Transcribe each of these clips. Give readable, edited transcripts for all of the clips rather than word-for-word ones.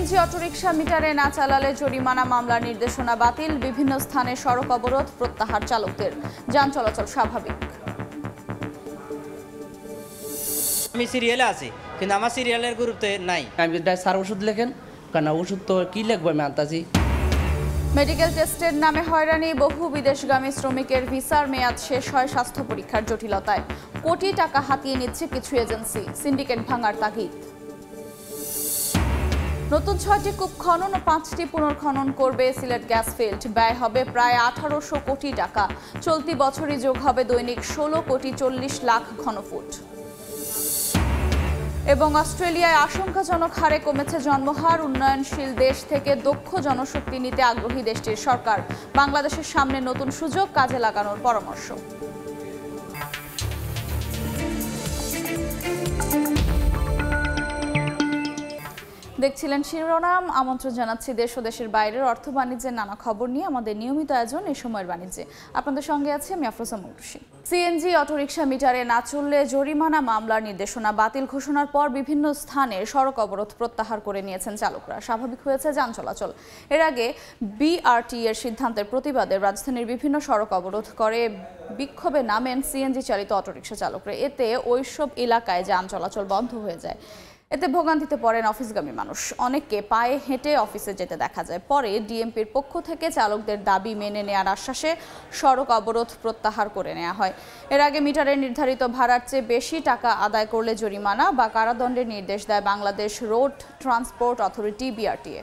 CNG autorickshaw মিটারে না চালালে জরিমানা মামলার নির্দেশনা বাতিল, বিভিন্ন স্থানে সড়ক অবরোধ প্রত্যাহার চালকদের, যান চলাচল স্বাভাবিক। আমি সিরিয়ালে আছি কিন্তু আমার সিরিয়ালের গ্রুপে নাই। আমি স্যার ওষুধ লেখেন কেন, ওষুধ তো কি লিখবো আমি আনতাছি। মেডিকেল টেস্টের নামে হয়রানি, বহু বিদেশগামী শ্রমিকের ভিসার মেয়াদ শেষ হয় স্বাস্থ্য পরীক্ষার জটিলতায়। কোটি টাকা হাতিয়ে নিচ্ছে কিছু এজেন্সি, সিন্ডিকেট ভাঙার তাগিদ। নতুন 6টি কূপ খনন ও 5টি পুনর্খনন করবে সিলেট গ্যাস ফিল্ড, ব্যয় হবে প্রায় 1800 কোটি টাকা। চলতি বছরই যোগ হবে দৈনিক 16 কোটি 40 লাখ ঘনফুট। এবং অস্ট্রেলিয়ায় আশঙ্কাজনক হারে কমেছে জন্মহার, উন্নয়নশীল দেশ থেকে দক্ষ জনশক্তি নিতে আগ্রহী দেশটির সরকার। বাংলাদেশের সামনে নতুন সুযোগ, কাজে লাগানোর পরামর্শ। দেখছিলেন শিরোনাম। আমন্ত্রণ জানাচ্ছি দেশ ও দেশের বাইরের অর্থ বাণিজ্যের নানা খবর নিয়ে আমাদের নিয়মিত আয়োজন এই সময়ের বাণিজ্যে। আপনাদের সঙ্গে আছে আমি আফরোজা মুর্শিদ। সিএনজি অটোরিকশা মিটারে না চললে জরিমানা মামলার নির্দেশনা বাতিল ঘোষণার পর বিভিন্ন স্থানে সড়ক অবরোধ প্রত্যাহার করে নিয়েছেন চালকরা। স্বাভাবিক হয়েছে যান চলাচল। এর আগে বিআরটি এর সিদ্ধান্তের প্রতিবাদে রাজধানীর বিভিন্ন সড়ক অবরোধ করে বিক্ষোভে নামেন সিএনজি চালিত অটোরিকশা চালকরা। এতে ওইসব এলাকায় যান চলাচল বন্ধ হয়ে যায়। এতে ভোগান্তিতে পড়েন অফিসগামী মানুষ, অনেককে পায়ে হেঁটে অফিসে যেতে দেখা যায়। পরে ডিএমপির পক্ষ থেকে চালকদের দাবি মেনে নেওয়ার আশ্বাসে সড়ক অবরোধ প্রত্যাহার করে নেওয়া হয়। এর আগে মিটারের নির্ধারিত ভাড়ার চেয়ে বেশি টাকা আদায় করলে জরিমানা বা কারাদণ্ডের নির্দেশ দেয় Bangladesh road transport authority BRTA.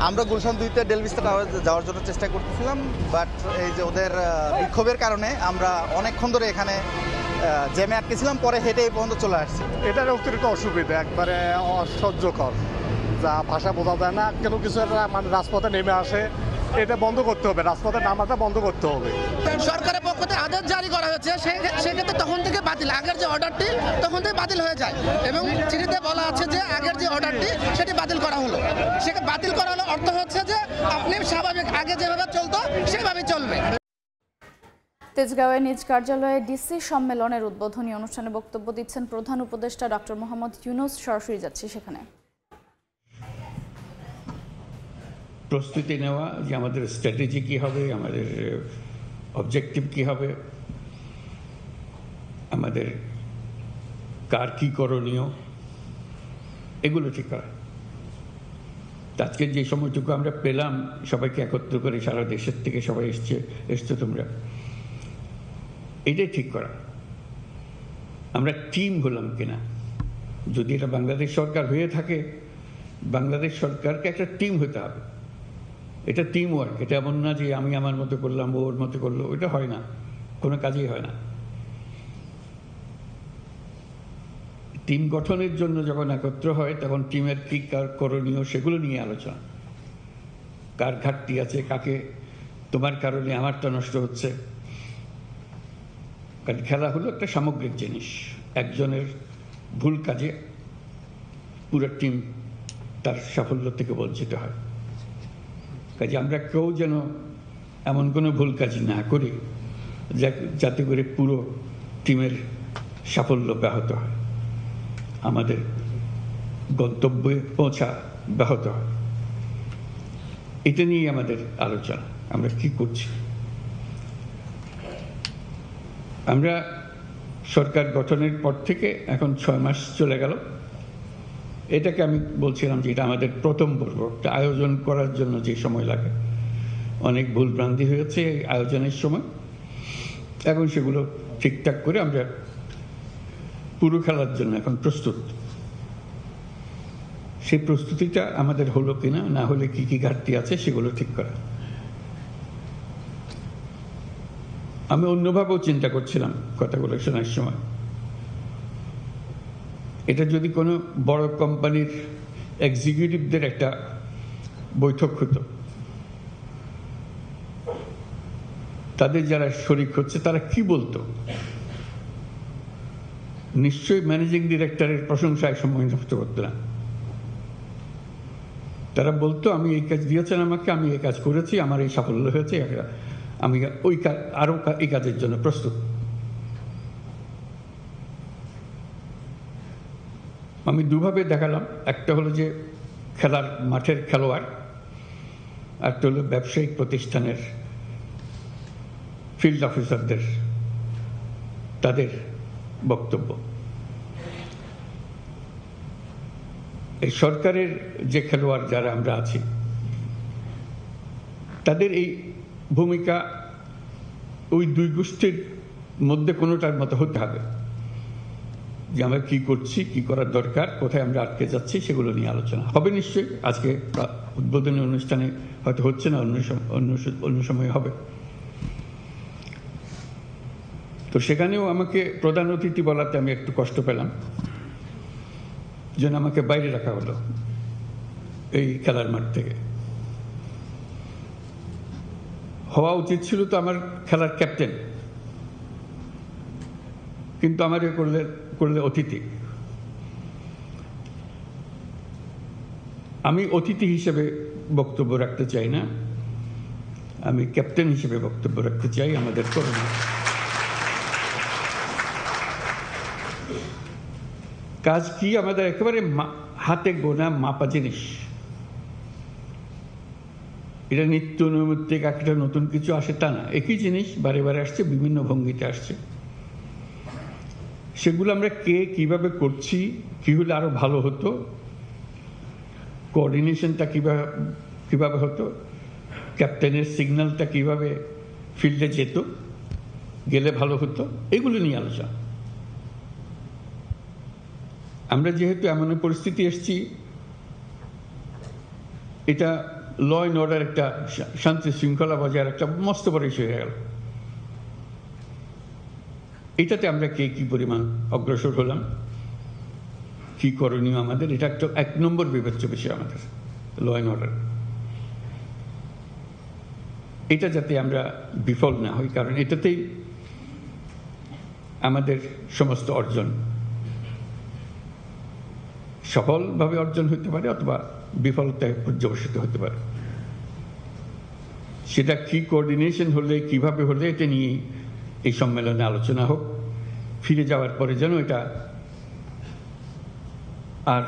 আমরা গুলশান 2-তে ডেলভিস্তা টাওয়ারে যাওয়ার জন্য চেষ্টা করতেছিলাম, বাট এই যে ওদের বিক্ষোভের কারণে আমরা অনেকক্ষণ ধরে এখানে জ্যামে আটকেছিলাম, পরে হেঁটে এই পর্যন্ত চলে আসছি। এটার অতিরিক্ত অসুবিধা, একবারে অসহ্যকর, যা ভাষা বোঝা যায় না। কেন কিছু একটা মানে রাজপথে নেমে আসে, এটা বন্ধ করতে হবে, রাজপথে নামাটা বন্ধ করতে হবে। সরকারের পক্ষ থেকে আদেশ জারি করা হয়েছে, সেক্ষেত্রে তখন থেকে বাতিল, আগের যে অর্ডারটি তখন থেকে বাতিল হয়ে যায় এবং চিঠিতে বলা আছে যে আগের যে অর্ডারটি সেটি বাতিল করা হলো। সেটা বাতিল করা হলো অর্থ হচ্ছে যে আপনি স্বাভাবিক আগে যেভাবে চলতো সেভাবেই চলবে। তেজগাঁওয়ে নিজ কার্যালয়ে ডিসি সম্মেলনের উদ্বোধনী অনুষ্ঠানে বক্তব্য দিচ্ছেন প্রধান উপদেষ্টা ডক্টর মোহাম্মদ ইউনূস। সরাসরি যাচ্ছি সেখানে। প্রস্তুতি নেওয়া যে আমাদের স্ট্র্যাটেজি কী হবে, আমাদের অবজেক্টিভ কী হবে, আমাদের কার কী করণীয়, এগুলো ঠিক করা। আজকে যে সময়টুকু আমরা পেলাম সবাইকে একত্র করে, সারা দেশের থেকে সবাই এসছো তোমরা, এটাই ঠিক করা। আমরা টিম হলাম কিনা, যদি এটা বাংলাদেশ সরকার হয়ে থাকে, বাংলাদেশ সরকারকে একটা টিম হতে হবে। এটা টিম ওয়ার্ক, এটা এমন না যে আমি আমার মতো করলাম, ওর মতো করলো, এটা হয় না, কোনো কাজেই হয় না। টিম গঠনের জন্য যখন একত্র হয় তখন টিমের কী কার করণীয় সেগুলো নিয়ে আলোচনা, কার ঘাটতি আছে, কাকে তোমার কারণে আমারটা নষ্ট হচ্ছে। কারণ খেলা হলো একটা সামগ্রিক জিনিস, একজনের ভুল কাজে পুরো টিম তার সাফল্য থেকে বঞ্চিত হয়। কাজে আমরা কেউ যেন এমন কোনো ভুল কাজ না করি যাতে করে পুরো টিমের সাফল্য ব্যাহত হয়, আমাদের গন্তব্যে পৌঁছা ব্যাহত হয়। এটা নিয়ে আমাদের আলোচনা, আমরা কি করছি। আমরা সরকার গঠনের পর থেকে এখন 6 মাস চলে গেল। এটাকে আমি বলছিলাম যে এটা আমাদের প্রথম পর্ব। একটা আয়োজন করার জন্য যে সময় লাগে, অনেক ভুলভ্রান্তি হয়েছে এই আয়োজনের সময়। এখন সেগুলো ঠিকঠাক করে আমরা পুরো খেলার জন্য এখন প্রস্তুত। সেই প্রস্তুতিটা আমাদের হলো কিনা, না হলে কি কি ঘাটতি আছে সেগুলো ঠিক করা। আমি অন্যভাবেও চিন্তা করছিলাম কথাগুলো শোনার সময়। এটা যদি কোনো বড় কোম্পানির এক্সিকিউটিভদের একটা বৈঠক হতো, তাদের যারা শরিক হচ্ছে তারা কি বলতো, নিশ্চয়ই ম্যানেজিং ডিরেক্টরের প্রশংসায় সময় নষ্ট করতো না। তারা বলতো আমি এই কাজ দিয়েছেন আমাকে, আমি এই কাজ করেছি, আমার এই সাফল্য হয়েছে, আমি ওই আরও এই কাজের জন্য প্রস্তুত। আমি দুভাবে দেখালাম, একটা হলো যে খেলার মাঠের খেলোয়াড়, একটা হলো ব্যবসায়িক প্রতিষ্ঠানের ফিল্ড অফিসারদের তাদের বক্তব্য। এই সরকারের যে খেলোয়াড় যারা আমরা আছি তাদের এই ভূমিকা ওই দুই গোষ্ঠীর মধ্যে কোনোটার মতো হতে হবে, যে আমরা কি করছি, কি করার দরকার, কোথায় আমরা আটকে যাচ্ছি, সেগুলো নিয়ে আলোচনা হবে নিশ্চয়ই। আজকে উদ্বোধনী অনুষ্ঠানে হয়তো হচ্ছে না, অন্য সময় হবে। তো সেখানেও আমাকে প্রধান অতিথি বলাতে আমি একটু কষ্ট পেলাম, যেন আমাকে বাইরে রাখা হলো এই খেলার মাঠ থেকে। হওয়া উচিত ছিল তো আমার খেলার ক্যাপ্টেন, কিন্তু আমার করলে অতিথি। আমি অতিথি হিসেবে বক্তব্য রাখতে চাই না, আমি ক্যাপ্টেন হিসেবে বক্তব্য রাখতে চাই। আমাদের করোনা কাজ কি, আমাদের একেবারে হাতে গোনা মাপা জিনিস। এটা নিত্য নৈমিত্তিক একটা নতুন কিছু আসে তা না, একই জিনিস বারে বারে আসছে, বিভিন্ন ভঙ্গিতে আসছে। সেগুলো আমরা কে কিভাবে করছি, কি হলে আরো ভালো হতো, কোঅর্ডিনেশনটা কিভাবে হতো, ক্যাপ্টেনের সিগন্যালটা কিভাবে ফিল্ডে যেত, গেলে ভালো হতো, এগুলো নিয়ে আলোচনা। আমরা যেহেতু এমন পরিস্থিতি এসেছি, এটা ল অ্যান্ড অর্ডার, একটা শান্তি শৃঙ্খলা বজায় একটা মস্ত বড় ইস্যু হয়ে গেল। এটাতে আমরা কে কি পরিমাণ অগ্রসর হলাম, কি করণীয় আমাদের, এটা একটা 1 নম্বর বিবেচ্য বিষয় আমাদের ল অ্যান্ড অর্ডার। এটা যাতে আমরা বিফল না হই, কারণ এটাতেই আমাদের সমস্ত অর্জন সফলভাবে অর্জন হতে পারে অথবা বিফলতায় পর্যবসিত হতে পারে। সেটা কি কোঅর্ডিনেশন হলে, কিভাবে হলে, এটা নিয়ে এই সম্মেলনে আলোচনা হোক। ফিরে যাওয়ার পরে যেন এটা আর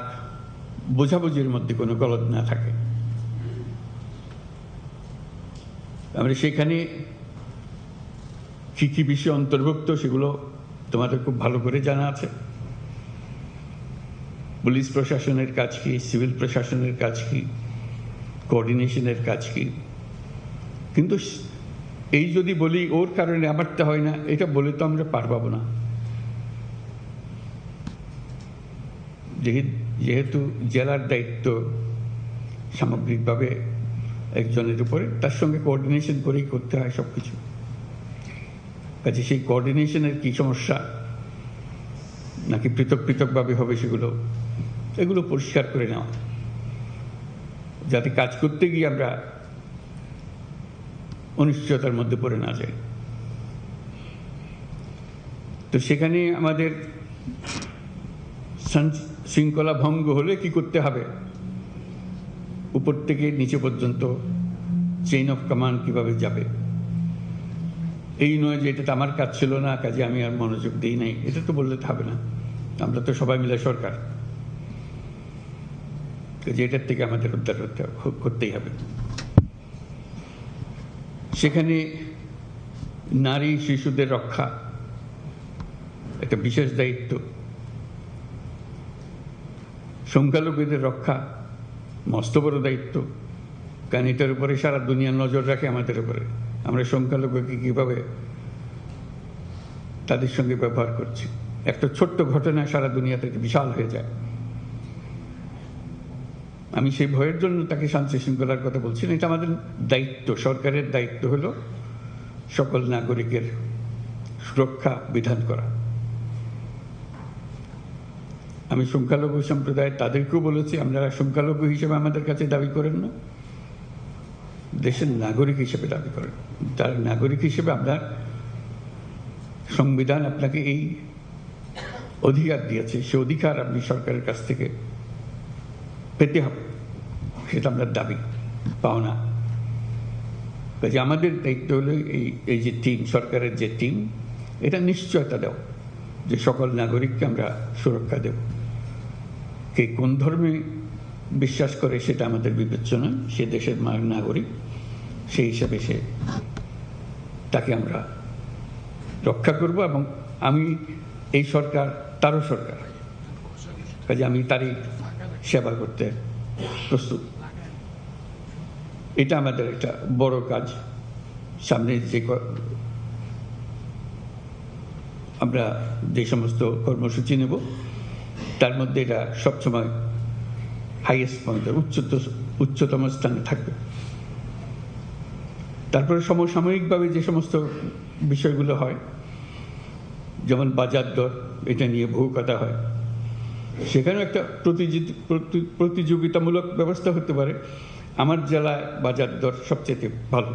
বোঝাবুঝির মধ্যে কোনো গলদ না থাকে। আমরা সেখানে কি কি বিষয় অন্তর্ভুক্ত সেগুলো তোমাদের খুব ভালো করে জানা আছে। পুলিশ প্রশাসনের কাজ কি, সিভিল প্রশাসনের কাজ কি, কোঅর্ডিনেশনের কাজ কি। কিন্তু এই যদি বলি ওর কারণে আমারটা হয় না, এটা বলে তো আমরা পার পাবো না। যেহেতু জেলার দায়িত্ব সামগ্রিকভাবে একজনের উপরে, তার সঙ্গে কোঅর্ডিনেশন করেই করতে হয় সব কিছু। কাজে সেই কোঅর্ডিনেশনের কি সমস্যা, নাকি পৃথক পৃথকভাবে হবে, এগুলো পরিষ্কার করে নেওয়া, যাতে কাজ করতে গিয়ে আমরা অনিশ্চয়তার মধ্যে পড়ে না যাই। তো সেখানে আমাদের শৃঙ্খলা ভঙ্গ হলে কি করতে হবে, উপর থেকে নিচে পর্যন্ত চেইন অফ কমান্ড কিভাবে যাবে। এই নয় যে এটা আমার কাজ ছিল না, কাজে আমি আর মনোযোগ দিই নাই, এটা তো বললে হবে না। আমরা তো সবাই মিলে সরকার, যে এটার থেকে আমাদের উদ্ধার করতেই হবে। সেখানে নারী শিশুদের রক্ষা একটা বিশেষ দায়িত্ব, সংখ্যালঘুদের রক্ষা মস্ত বড় দায়িত্ব, কারণ এটার উপরে সারা দুনিয়া নজর রাখে আমাদের উপরে। আমরা সংখ্যালঘুকে কিভাবে তাদের সঙ্গে ব্যবহার করছি, একটা ছোট্ট ঘটনা সারা দুনিয়াতে বিশাল হয়ে যায়। আমি সেই ভয়ের জন্য তাকে শান্তি শৃঙ্খলার কথা বলছি না, এটা আমাদের দায়িত্ব। সরকারের দায়িত্ব হলো সকল নাগরিকের সুরক্ষা বিধান করা। আমি সংখ্যালঘু সম্প্রদায় তাদেরকেও বলেছি, আপনারা সংখ্যালঘু হিসেবে আমাদের কাছে দাবি করেন না, দেশের নাগরিক হিসেবে দাবি করেন। তার নাগরিক হিসেবে আপনার সংবিধান আপনাকে এই অধিকার দিয়েছে, সে অধিকার আপনি সরকারের কাছ থেকে পেতে হবে, সেটা আমরা দাবি পাওনা। কাজে আমাদের দায়িত্ব হলো এই যে টিম, সরকারের যে টিম, এটা নিশ্চয়তা দেওয়া যে সকল নাগরিককে আমরা সুরক্ষা দেব। কে কোন ধর্মে বিশ্বাস করে সেটা আমাদের বিবেচ্য নয়। সে দেশের নাগরিক, সেই হিসাবে তাকে আমরা রক্ষা করব। এবং আমি এই সরকার তারও সরকার, কাজে আমি তারই সেবা করতে প্রস্তুত। এটা আমাদের একটা বড় কাজ। সামনে আমরা যে সমস্ত কর্মসূচি নেব তার মধ্যে এটা সবসময় হাইয়েস্ট পয়েন্টে উচ্চতম স্থানে থাকবে। তারপরে সমসাময়িকভাবে যে সমস্ত বিষয়গুলো হয়, যেমন বাজার দর, এটা নিয়ে বহু কথা হয়, সেখানেও একটা প্রতিযোগিতামূলক ব্যবস্থা হতে পারে। আমার জেলায় বাজার দর সবচেয়ে ভালো,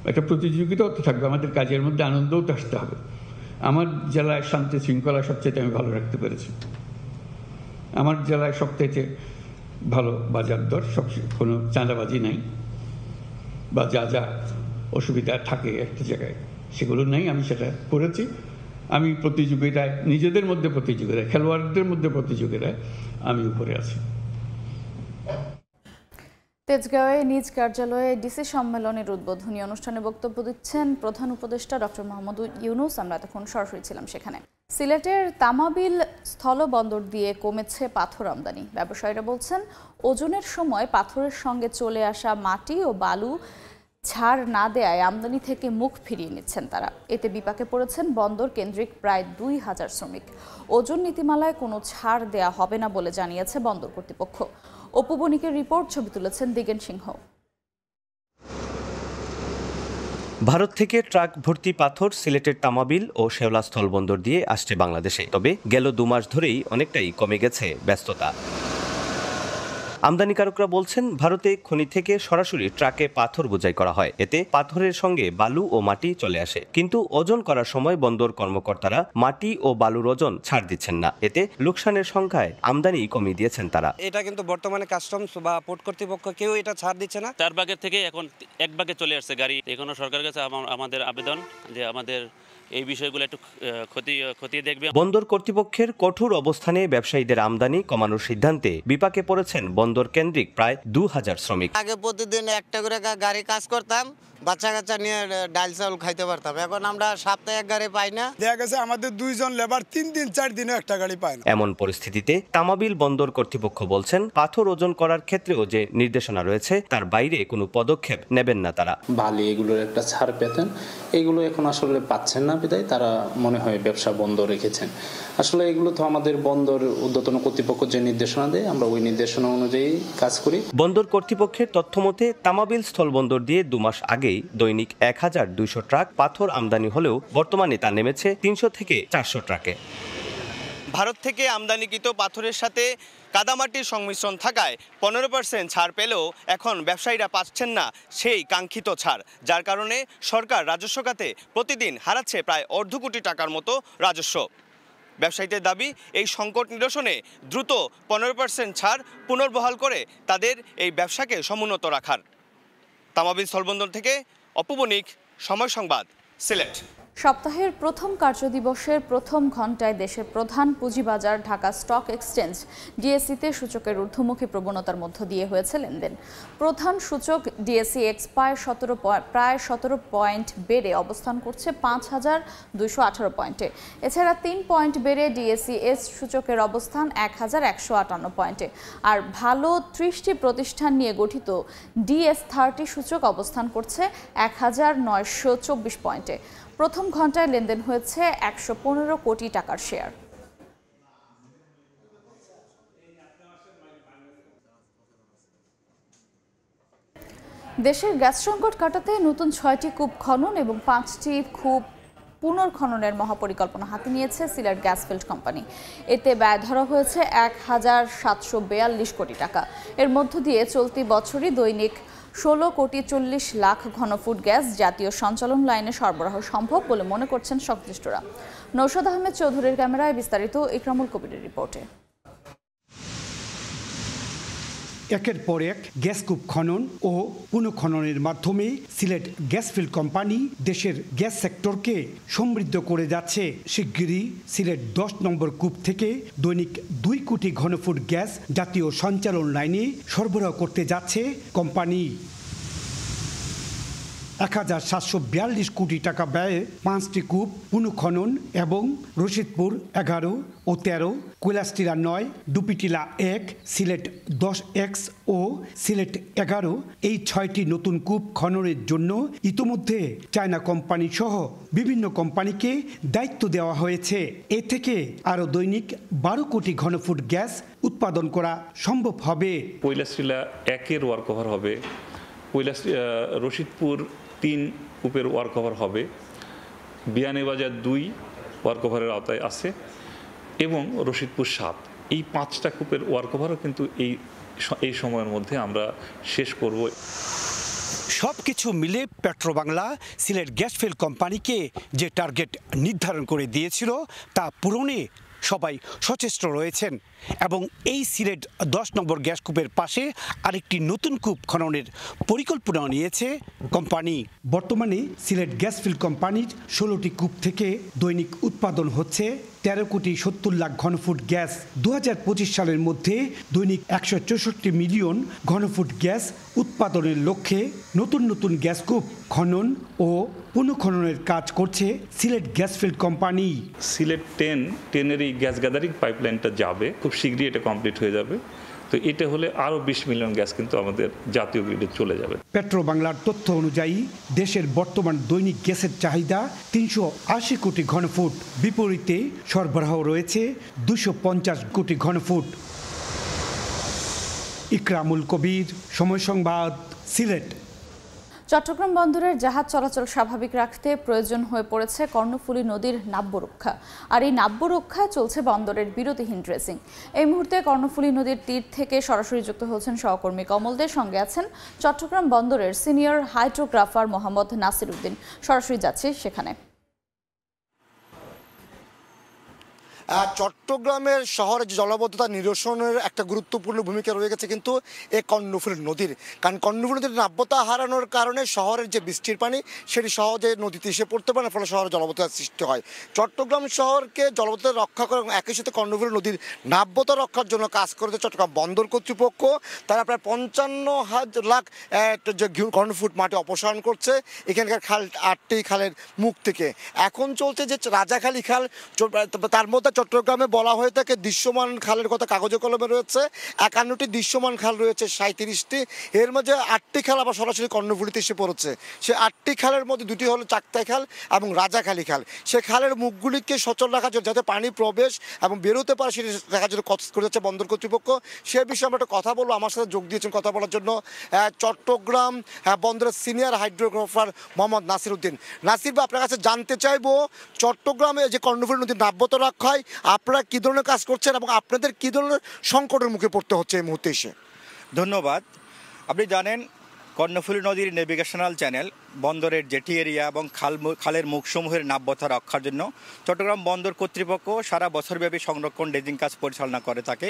একটা প্রতিযোগিতাও তো থাকবে, আমাদের কাজের মধ্যে আনন্দও তো আসতে হবে। আমার জেলায় শান্তি শৃঙ্খলা সবচেয়ে আমি ভালো রাখতে পেরেছি, আমার জেলায় সবচেয়ে ভালো বাজার দর, কোনো চাঁদাবাজি নাই, বা যা যা অসুবিধা থাকে একটা জায়গায় সেগুলো নেই, আমি সেটা করেছি। আমি প্রতিযোগিতায়, নিজেদের মধ্যে প্রতিযোগিতায়, খেলোয়াড়দের মধ্যে প্রতিযোগিতায় আমি উপরে আছি। তেজগাঁওয়ে নিজ কার্যালয়ে ডিসি সম্মেলনের উদ্বোধনী অনুষ্ঠানে বক্তব্য দিচ্ছেন প্রধান উপদেষ্টা ডক্টর মোহাম্মদ ইউনূস। আমরা এতক্ষণ সরাসরি ছিলাম সেখানে। সিলেটের তামাবিল স্থলবন্দর দিয়ে কমেছে পাথর আমদানি। ব্যবসায়ীরা বলছেন ওজনের সময় পাথরের সঙ্গে চলে আসা মাটি ও বালু ছাড় না দেয়ায় আমদানি থেকে মুখ ফিরিয়ে নিচ্ছেন তারা। এতে বিপাকে পড়েছেন বন্দর কেন্দ্রিক প্রায় 2000 শ্রমিক। ওজন নীতিমালায় কোনো ছাড় দেয়া হবে না বলে জানিয়েছে বন্দর কর্তৃপক্ষ। অপু বণিকের রিপোর্ট, ছবি তুলেছেন দিগেন সিংহ। ভারত থেকে ট্রাক ভর্তি পাথর সিলেটের তামাবিল ও শেওলা স্থলবন্দর দিয়ে আসছে বাংলাদেশে। তবে গেল 2 মাস ধরেই অনেকটাই কমে গেছে ব্যস্ততা। আমদানিকারকরা বলছেন ভারতে খনি থেকে সরাসরি ট্রাকে পাথর বোঝাই করা হয়, এতে পাথরের সঙ্গে বালু ও মাটি চলে আসে। কিন্তু ওজন করার সময় বন্দর কর্মকর্তারা মাটি ও বালুর ওজন ছাড় দিচ্ছেন না, এতে লোকসানের সংখ্যায় আমদানি কমিয়ে দিয়েছেন তারা। এটা কিন্তু বর্তমানে কাস্টমস বা পোর্ট কর্তৃপক্ষ কেউ এটা ছাড় দিচ্ছে না। 4 ভাগের থেকে এখন 1 ভাগে চলে আসছে গাড়ি। এখনো সরকারের কাছে আমাদের আবেদন যে আমাদের এই বিষয়গুলো একটু খতিয়ে দেখবে। বন্দর কর্তৃপক্ষের কঠোর অবস্থানে ব্যবসায়ীদের আমদানি কমানোর সিদ্ধান্তে বিপাকে পড়েছেন বন্দর কেন্দ্রিক প্রায় 2000 শ্রমিক। আগে প্রতিদিন একটা করে গাড়ি কাজ করতাম, বাচ্চা কাচ্চা নিয়ে ডাল চাউল খাইতে পারতাম। এখন আমরা সপ্তাহে 1 গাড়ি পাই না। দেখা গেছে আমাদের 2 জন লেবার 3 দিন 4 দিনে একটা গাড়ি পায় না। এমন পরিস্থিতিতে তামাবিল বন্দর কর্তৃপক্ষ বলছেন পাথর ওজন করার ক্ষেত্রেও যে নির্দেশনা রয়েছে তার বাইরে কোনো পদক্ষেপ নেবেন না তারা। বালি এগুলোর একটা ছাড় পেতেন, এগুলো এখন আসলে পাচ্ছেন না, বিধায় তারা মনে হয় ব্যবসা বন্ধ রেখেছেন। আসলে এগুলো তো আমাদের বন্দর ঊর্ধ্বতন কর্তৃপক্ষ যে নির্দেশনা দেয় আমরা ওই নির্দেশনা অনুযায়ী কাজ করি। বন্দর কর্তৃপক্ষের তথ্যমতে তামাবিল স্থলবন্দর দিয়ে 2 মাস আগেই দৈনিক 1200 ট্রাক পাথর আমদানি হলেও বর্তমানে তা নেমেছে 300 থেকে 400 ট্রাকে। ভারত থেকে আমদানিকৃত পাথরের সাথে কাদামাটির সংমিশ্রণ থাকায় 15% ছাড় পেলেও এখন ব্যবসায়ীরা পাচ্ছেন না সেই কাঙ্ক্ষিত ছাড়, যার কারণে সরকার রাজস্ব খাতে প্রতিদিন হারাচ্ছে প্রায় 2.5 কোটি টাকার মতো রাজস্ব। ব্যবসায়ীদের দাবি এই সংকট নিরসনে দ্রুত 15% ছাড় পুনর্বহাল করে তাদের এই ব্যবসাকে সমুন্নত রাখার। তামাবিল স্থলবন্দর থেকে অপু বণিক, সময় সংবাদ, সিলেট। সপ্তাহের প্রথম কার্যদিবসের প্রথম ঘণ্টায় দেশের প্রধান পুঁজিবাজার ঢাকা স্টক এক্সচেঞ্জ ডিএসইতে সূচকের ঊর্ধ্বমুখী প্রবণতার মধ্য দিয়ে হয়েছে লেনদেন। প্রধান সূচক ডিএসই এক্স প্রায় 17 পয়েন্ট বেড়ে অবস্থান করছে 5218 পয়েন্টে। এছাড়া 3 পয়েন্ট বেড়ে ডিএসই এস সূচকের অবস্থান 1158 পয়েন্টে। আর ভালো 30টি প্রতিষ্ঠান নিয়ে গঠিত DS30 সূচক অবস্থান করছে 1924 পয়েন্টে। প্রথম ঘন্টায় লেনদেন হয়েছে 115 কোটি টাকার শেয়ার। দেশের গ্যাস সংকট কাটাতে নতুন 6টি কূপ খনন এবং 5টি কূপ পুনর্খননের মহাপরিকল্পনা হাতে নিয়েছে সিলেট গ্যাস ফিল্ড কোম্পানি। এতে ব্যয় ধরা হয়েছে 1742 কোটি টাকা। এর মধ্য দিয়ে চলতি বছরই দৈনিক 16 কোটি 40 লাখ ঘনফুট গ্যাস জাতীয় সঞ্চালন লাইনে সরবরাহ সম্ভব বলে মনে করছেন সংশ্লিষ্টরা। নৌশাদ আহমেদ চৌধুরীর ক্যামেরায় বিস্তারিত, ইকরামুল কবিরের রিপোর্টে। একের পর এক গ্যাস কূপ খনন ও পুনঃখননের মাধ্যমে সিলেট গ্যাস ফিল্ড কোম্পানি দেশের গ্যাস সেক্টরকে সমৃদ্ধ করে যাচ্ছে। শিগগিরই সিলেট 10 নম্বর কূপ থেকে দৈনিক 2 কোটি ঘনফুট গ্যাস জাতীয় সঞ্চালন লাইনে সরবরাহ করতে যাচ্ছে কোম্পানি। 1742 কোটি টাকা ব্যয়ে 5টি কূপ পুনঃখনন এবং রশিদপুর 11 ও 13, কৈলাসটিলা 9, ডুপিটিলা 1, সিলেট 10X ও সিলেট 11 এই 6টি নতুন কূপ খননের জন্য ইতোমধ্যে চায়না কোম্পানি সহ বিভিন্ন কোম্পানিকে দায়িত্ব দেওয়া হয়েছে। এ থেকে আরও দৈনিক 12 কোটি ঘনফুট গ্যাস উৎপাদন করা সম্ভব হবে। কৈলাসটিলা 1-এর ওয়ার্ক ওভার হবে, রশিদপুর 3 কূপের ওয়ার্ক ওভার হবে, বিয়ানীবাজার 2 ওয়ার্ক ওভারের আওতায় আছে এবং রশিদপুর 7, এই 5টা কূপের ওয়ার্ক ওভারও কিন্তু এই সময়ের মধ্যে আমরা শেষ করব। সব কিছু মিলে পেট্রোবাংলা সিলেট গ্যাস ফিল্ড কোম্পানিকে যে টার্গেট নির্ধারণ করে দিয়েছিল তা পূরণে সবাই সচেষ্ট রয়েছেন এবং এই সিলেট 10 নম্বর গ্যাস কূপের পাশে আরেকটি নতুন কূপ খননের পরিকল্পনা নিয়েছে কোম্পানি। বর্তমানে সিলেট গ্যাস ফিল্ড কোম্পানির 16টি কূপ থেকে দৈনিক উৎপাদন হচ্ছে 13 কোটি 70 লাখ ঘনফুট গ্যাস। 2025 সালের মধ্যে দৈনিক 164 মিলিয়ন ঘনফুট গ্যাস উৎপাদনের লক্ষ্যে নতুন নতুন গ্যাস কূপ খনন ও পুনঃখননের কাজ করছে Sylhet gas field company. Sylhet 10-এর এই গ্যাস গ্যাদারিং পাইপলাইনটা যাবে, খুব শীঘ্রই এটা কমপ্লিট হয়ে যাবে। তো এটা হলে আরও 20 মিলিয়ন গ্যাস কিন্তু আমাদের জাতীয় গ্রিডে চলে যাবে। পেট্রোবাংলার তথ্য অনুযায়ী দেশের বর্তমান দৈনিক গ্যাসের চাহিদা 380 কোটি ঘনফুট, বিপরীতে সরবরাহ রয়েছে 250 কোটি ঘনফুট। ইকরামুল কবির, সময় সংবাদ, সিলেট। চট্টগ্রাম বন্দরের জাহাজ চলাচল স্বাভাবিক রাখতে প্রয়োজন হয়ে পড়েছে কর্ণফুলী নদীর নাব্যরক্ষা। আর এই নাব্যরক্ষায় চলছে বন্দরের বিরতিহীন ড্রেসিং। এই মুহূর্তে কর্ণফুলী নদীর তীর থেকে সরাসরি যুক্ত হচ্ছেন সহকর্মী কমলদের, সঙ্গে আছেন চট্টগ্রাম বন্দরের সিনিয়র হাইড্রোগ্রাফার মোহাম্মদ নাসির উদ্দিন। সরাসরি যাচ্ছে সেখানে। চট্টগ্রামের শহরের জলাবদ্ধতা নিরসনের একটা গুরুত্বপূর্ণ ভূমিকা রয়ে গেছে কিন্তু এই কর্ণফুলী নদীর, কারণ কর্ণফুলী নদীর নাব্যতা হারানোর কারণে শহরের যে বৃষ্টির পানি সেটি সহজে নদীতে এসে পড়তে পারে, ফলে শহরে জলাবদ্ধতার সৃষ্টি হয়। চট্টগ্রাম শহরকে জলাবদ্ধতা রক্ষা করে এবং একই সাথে কর্ণফুলী নদীর নাব্যতা রক্ষার জন্য কাজ করেছে চট্টগ্রাম বন্দর কর্তৃপক্ষ। তারা প্রায় 55 লাখ যে ঘনফুট মাটি অপসারণ করছে এখানকার 8টি খালের মুখ থেকে। এখন চলছে যে রাজাখালী খাল, তার মধ্যে চট্টগ্রামে বলা হয়ে থাকে দৃশ্যমান খালের কথা কাগজে কলমে রয়েছে 51টি, দৃশ্যমান খাল রয়েছে 37টি। এর মধ্যে 8টি খাল আবার সরাসরি কর্ণফুলীতে এসে পড়েছে। সে 8টি খালের মধ্যে 2টি হলো চাকতাই খাল এবং রাজাখালী খাল। সে খালের মুখগুলিকে সচল রাখার জন্য, যাতে পানি প্রবেশ এবং বেরোতে পারে সেটি দেখার জন্য কাজ করে যাচ্ছে বন্দর কর্তৃপক্ষ। সে বিষয়ে আমরা একটা কথা বলবো। আমার সাথে যোগ দিয়েছেন কথা বলার জন্য চট্টগ্রাম বন্দরের সিনিয়র হাইড্রোগ্রাফার মোহাম্মদ নাসির উদ্দিন। নাসির ভাই, আপনার কাছে জানতে চাইবো চট্টগ্রামে যে কর্ণফুলী নদীর নাব্যতা রক্ষায় আপনারা কী ধরনের কাজ করছেন এবং আপনাদের কী ধরনের সংকটের মুখে পড়তে হচ্ছে এই মুহূর্তে এসে? ধন্যবাদ। আপনি জানেন কর্ণফুলী নদীর নেভিগেশনাল চ্যানেল বন্দরের জেটি এরিয়া এবং খালের মুখসমূহের নাব্যতা রক্ষার জন্য চট্টগ্রাম বন্দর কর্তৃপক্ষ সারা বছরব্যাপী সংরক্ষণ ড্রেজিং কাজ পরিচালনা করে থাকে।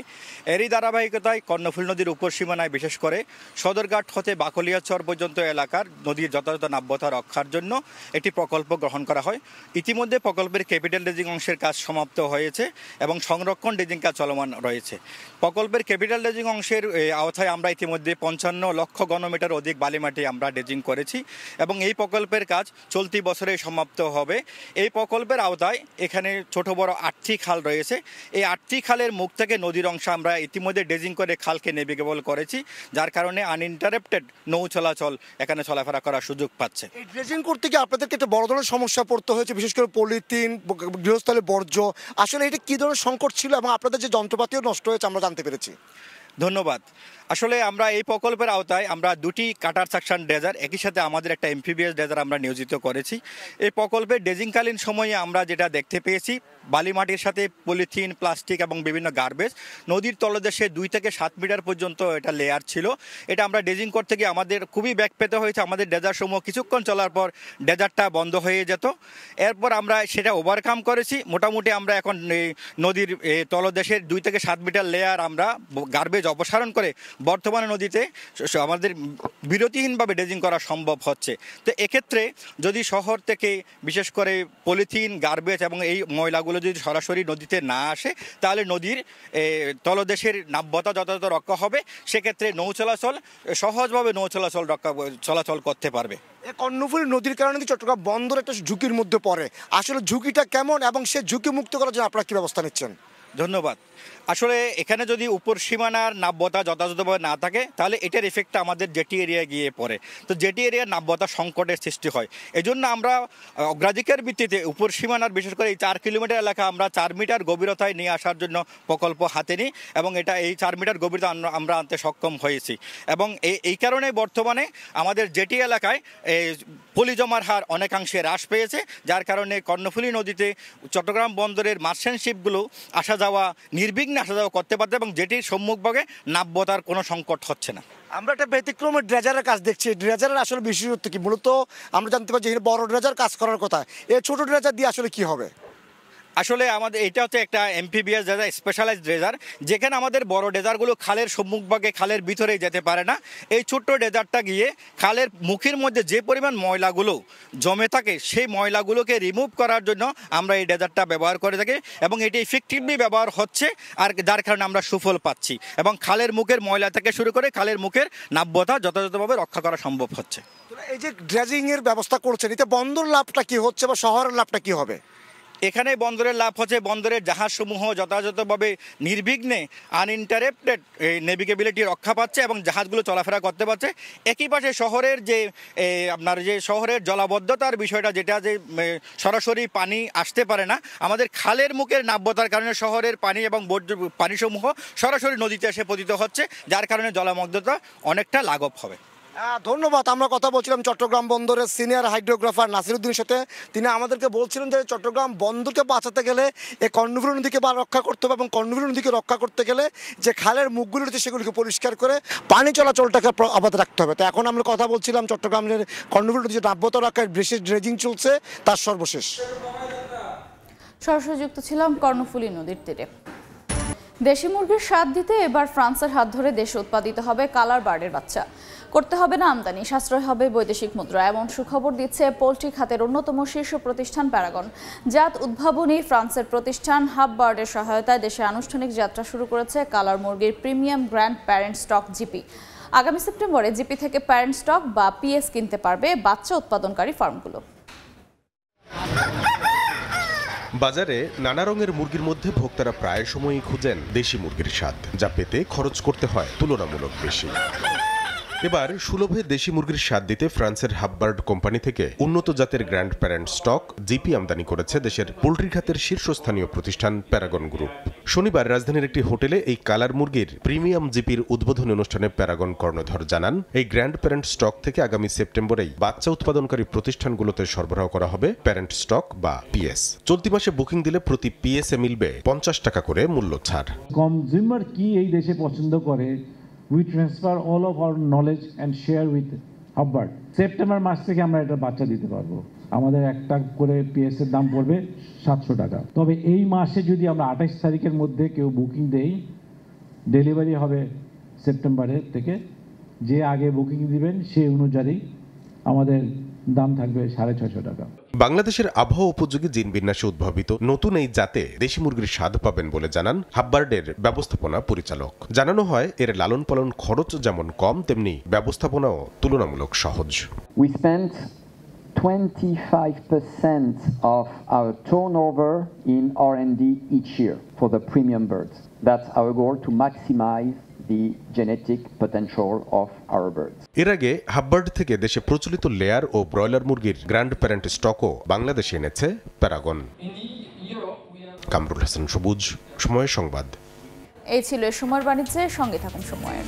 এরই ধারাবাহিকতায় কর্ণফুলী নদীর উপর সীমানায় বিশেষ করে সদরঘাট হতে বাকলিয়াচর পর্যন্ত এলাকার নদীর যথাযথ নাব্যতা রক্ষার জন্য একটি প্রকল্প গ্রহণ করা হয়। ইতিমধ্যে প্রকল্পের ক্যাপিটাল ড্রেজিং অংশের কাজ সমাপ্ত হয়েছে এবং সংরক্ষণ ড্রেজিং কাজ চলমান রয়েছে। প্রকল্পের ক্যাপিটাল ড্রেজিং অংশের আওতায় আমরা ইতিমধ্যে 55 লক্ষ ঘনমিটার অধিক বালিমাটি আমরা ড্রেজিং করেছি এবং এই প্রকল্পের কাজ চলতি বছরে সমাপ্ত হবে। এই প্রকল্পের আওতায় এখানে ছোট বড় 8টি খাল রয়েছে। এই 8টি খালের মুখ থেকে নদীর অংশ আমরা ইতিমধ্যে ড্রেজিং করে খালকে নেভিগেবল করেছি, যার কারণে আনইন্টারাপ্টেড নৌ চলাচল এখানে চলাফেরা করার সুযোগ পাচ্ছে। এই ড্রেজিং করতে গিয়ে আপনাদেরকে একটা বড় ধরনের সমস্যা পড়তে হয়েছে, বিশেষ করে পলিথিন, গৃহস্থলে বর্জ্য। আসলে এটা কী ধরনের সংকট ছিল এবং আপনাদের যে যন্ত্রপাতিও নষ্ট হয়েছে আমরা জানতে পেরেছি। ধন্যবাদ। আসলে আমরা এই প্রকল্পের আওতায় আমরা 2টি কাটার সাকশন ড্রেজার, একই সাথে আমাদের একটা এমফিবিএস ড্রেজার আমরা নিয়োজিত করেছি। এই প্রকল্পের ড্রেজিংকালীন সময়ে আমরা যেটা দেখতে পেয়েছি, বালিমাটির সাথে পলিথিন, প্লাস্টিক এবং বিভিন্ন গার্বেজ নদীর তলদেশে 2 থেকে 7 মিটার পর্যন্ত এটা লেয়ার ছিল। এটা আমরা ড্রেজিং করতে গিয়ে আমাদের খুবই ব্যাক পেতে হয়েছে। আমাদের ড্রেজার সমূহ কিছুক্ষণ চলার পর ড্রেজারটা বন্ধ হয়ে যেত। এরপর আমরা সেটা ওভারকাম করেছি। মোটামুটি আমরা এখন নদীর তলদেশের 2 থেকে 7 মিটার লেয়ার আমরা গার্বেজ অপসারণ করে বর্তমানে নদীতে আমাদের বিরতিহীনভাবে ড্রেজিং করা সম্ভব হচ্ছে। তো এক্ষেত্রে যদি শহর থেকে বিশেষ করে পলিথিন, গার্বেজ এবং এই ময়লাগুলো যদি সরাসরি নদীতে না আসে, তাহলে নদীর তলদেশের নাব্যতা যথাযথ রক্ষা হবে। সেক্ষেত্রে নৌ চলাচল সহজভাবে চলাচল করতে পারবে। কর্ণফুলী নদীর কারণে চট্টগ্রাম বন্দর একটা ঝুঁকির মধ্যে পড়ে, আসলে ঝুঁকিটা কেমন এবং সে ঝুঁকি মুক্ত করার জন্য আপনারা কি ব্যবস্থা নিচ্ছেন? ধন্যবাদ। আসলে এখানে যদি উপর সীমানার নাব্যতা যথাযথভাবে না থাকে, তাহলে এটার এফেক্টটা আমাদের জেটি এরিয়ায় গিয়ে পড়ে। তো জেটি এরিয়ার নাব্যতা সংকটের সৃষ্টি হয়। এজন্য আমরা অগ্রাধিকার ভিত্তিতে উপর সীমানার বিশেষ করে এই 4 কিলোমিটার এলাকা আমরা 4 মিটার গভীরতায় নিয়ে আসার জন্য প্রকল্প হাতে নিই এবং এই 4 মিটার গভীরতা আমরা আনতে সক্ষম হয়েছি। এবং এই কারণে বর্তমানে আমাদের জেটি এলাকায় পলি জমার হার অনেকাংশে হ্রাস পেয়েছে, যার কারণে কর্ণফুলী নদীতে চট্টগ্রাম বন্দরের মার্চেন্ট শিপগুলো আসা যাওয়া নির্বিঘ্নে আসা যাওয়া করতে পারতে এবং যেটির সম্মুখভাগে নাব্যতার কোনো সংকট হচ্ছে না। আমরা একটা ব্যতিক্রমের ড্রেজারের কাজ দেখছি। ড্রেজারের আসলে বিশেষত্ব কি? মূলত আমরা জানতে পারছি বড় ড্রেজার কাজ করার কথা, এই ছোট ড্রেজার দিয়ে আসলে কি হবে? আসলে আমাদের এটা হচ্ছে একটা এমপিবিএস ড্রেজার, স্পেশালাইজড ড্রেজার, যেখানে আমাদের বড় ড্রেজারগুলো খালের সম্মুখভাগে খালের ভিতরেই যেতে পারে না। এই ছোট্ট ড্রেজারটা গিয়ে খালের মুখের মধ্যে যে পরিমাণ ময়লাগুলো জমে থাকে সেই ময়লাগুলোকে রিমুভ করার জন্য আমরা এই ড্রেজারটা ব্যবহার করে থাকি এবং এটি ইফেক্টিভলি ব্যবহার হচ্ছে, আর যার কারণে আমরা সুফল পাচ্ছি এবং খালের মুখের ময়লা থেকে শুরু করে খালের মুখের নাব্যতা যথাযথভাবে রক্ষা করা সম্ভব হচ্ছে। এই যে ড্রেজিংয়ের ব্যবস্থা করছেন, এতে বন্দর লাভটা কি হচ্ছে বা শহরের লাভটা কি হবে? এখানে বন্দরের লাভ হচ্ছে বন্দরের জাহাজসমূহ যথাযথভাবে নির্বিঘ্নে আনইন্টারেপ্টেড নেভিগেবিলিটি রক্ষা পাচ্ছে এবং জাহাজগুলো চলাফেরা করতে পারছে। একই পাশে শহরের যে শহরের জলাবদ্ধতার বিষয়টা, যেটা যে সরাসরি পানি আসতে পারে না, আমাদের খালের মুখের নাব্যতার কারণে শহরের পানি এবং পানিসমূহ সরাসরি নদীতে এসে পতিত হচ্ছে, যার কারণে জলামগ্নতা অনেকটা লাঘব হবে। ধন্যবাদ। আমরা কথা বলছিলাম চট্টগ্রাম বন্দরের সিনিয়র হাইড্রোগ্রাফার নাসিরউদ্দিনের সাথে। তিনি আমাদেরকে বলছিলেন যে চট্টগ্রাম বন্দরকে বাঁচাতে গেলে এই কর্ণফুলী নদীকে রক্ষা করতে হবে এবং কর্ণফুলী নদীকে রক্ষা করতে গেলে যে খালের মুখগুলো রয়েছে সেগুলিকে পরিষ্কার করে পানি চলাচলটাকে অবাধ রাখতে হবে। তো এখন আমরা কথা বলছিলাম চট্টগ্রামের কর্ণফুলী নদী যে নাব্যতা রক্ষায় বিশেষ ড্রেজিং চলছে তার সর্বশেষ। সরাসরি যুক্ত ছিলাম কর্ণফুলী নদীর তীরে। দেশি মুরগির স্বাদ দিতে এবার ফ্রান্সের হাত ধরে দেশে উৎপাদিত হবে কালার বার্ডের বাচ্চা। করতে হবে না আমদানি, সাশ্রয় হবে বৈদেশিক মুদ্রা, এমন সুখবর দিচ্ছে পোল্ট্রি খাতের অন্যতম শীর্ষ প্রতিষ্ঠান প্যারাগন। জাত উদ্ভাবনী ফ্রান্সের প্রতিষ্ঠান হাব বার্ডের সহায়তায় দেশে আনুষ্ঠানিক যাত্রা শুরু করেছে কালার মুরগির premium grand parent stock GP. আগামী সেপ্টেম্বরে জিপি থেকে প্যারেন্ট স্টক বা পিএস কিনতে পারবে বাচ্চা উৎপাদনকারী ফার্মগুলো। বাজারে নানা রঙের মুরগির মধ্যে ভোক্তারা প্রায় সময়ই খুঁজেন দেশি মুরগির স্বাদ, যা পেতে খরচ করতে হয় তুলনামূলক বেশি। এবার সুলভে দেশি মুরগির স্বাদ দিতে ফ্রান্সের হাববার্ড কোম্পানি থেকে উন্নত জাতের গ্র্যান্ড প্যারেন্ট স্টক জিপি আমদানি করেছে দেশের পোল্ট্রি খাতের শীর্ষস্থানীয় প্রতিষ্ঠান প্যারাগন গ্রুপ। শনিবার রাজধানীর একটি হোটেলে এই কালার মুরগির প্রিমিয়াম জিপির উদ্বোধনী অনুষ্ঠানে প্যারাগন কর্ণধর জানান, এই গ্র্যান্ড প্যারেন্ট স্টক থেকে আগামী সেপ্টেম্বরেই বাচ্চা উৎপাদনকারী প্রতিষ্ঠানগুলোতে সরবরাহ করা হবে প্যারেন্ট স্টক বা পিএস। চলতি মাসে বুকিং দিলে প্রতি পিএসে মিলবে 50 টাকা করে মূল্য ছাড়। কনজিউমার কি এই দেশে পছন্দ করে, we transfer all of our knowledge and share with Hubbard. September মাস থেকে আমরা এটা বাচ্চা দিতে পারবো। আমাদের একটা করে পিএস এর দাম পড়বে 700 টাকা। তবে এই মাসে যদি আমরা 28 তারিখের মধ্যে কেউ বুকিং দেই, ডেলিভারি হবে সেপ্টেম্বরের থেকে। যে আগে বুকিং দিবেন সেই অনুযায়ী আমাদের দাম থাকবে 650 টাকা। বাংলাদেশের আবহাওয়া উপযোগী জিন বিন্যাসে উদ্ভাবিত নতুন এই জাতে দেশি মুরগির স্বাদ পাবেন বলে জানান হাববার্ডের ব্যবস্থাপনা পরিচালক। জানানো হয় এর লালন পালন খরচ যেমন কম, তেমনি ব্যবস্থাপনাও তুলনামূলক সহজ। We spent 25% of our turnover in R&D each year for the premium birds. That's our goal, to maximize the genetic potential of our birds. এর আগে হাববার্ড থেকে দেশে প্রচলিত লেয়ার ও ব্রয়লার মুরগির গ্র্যান্ড প্যারেন্ট স্টকও বাংলাদেশে এনেছে প্যারাগন। কামরুল হাসান সবুজ, সময় সংবাদ। এই ছিল সময়ের বাণিজ্যে, সঙ্গে থাকুন সময়ের।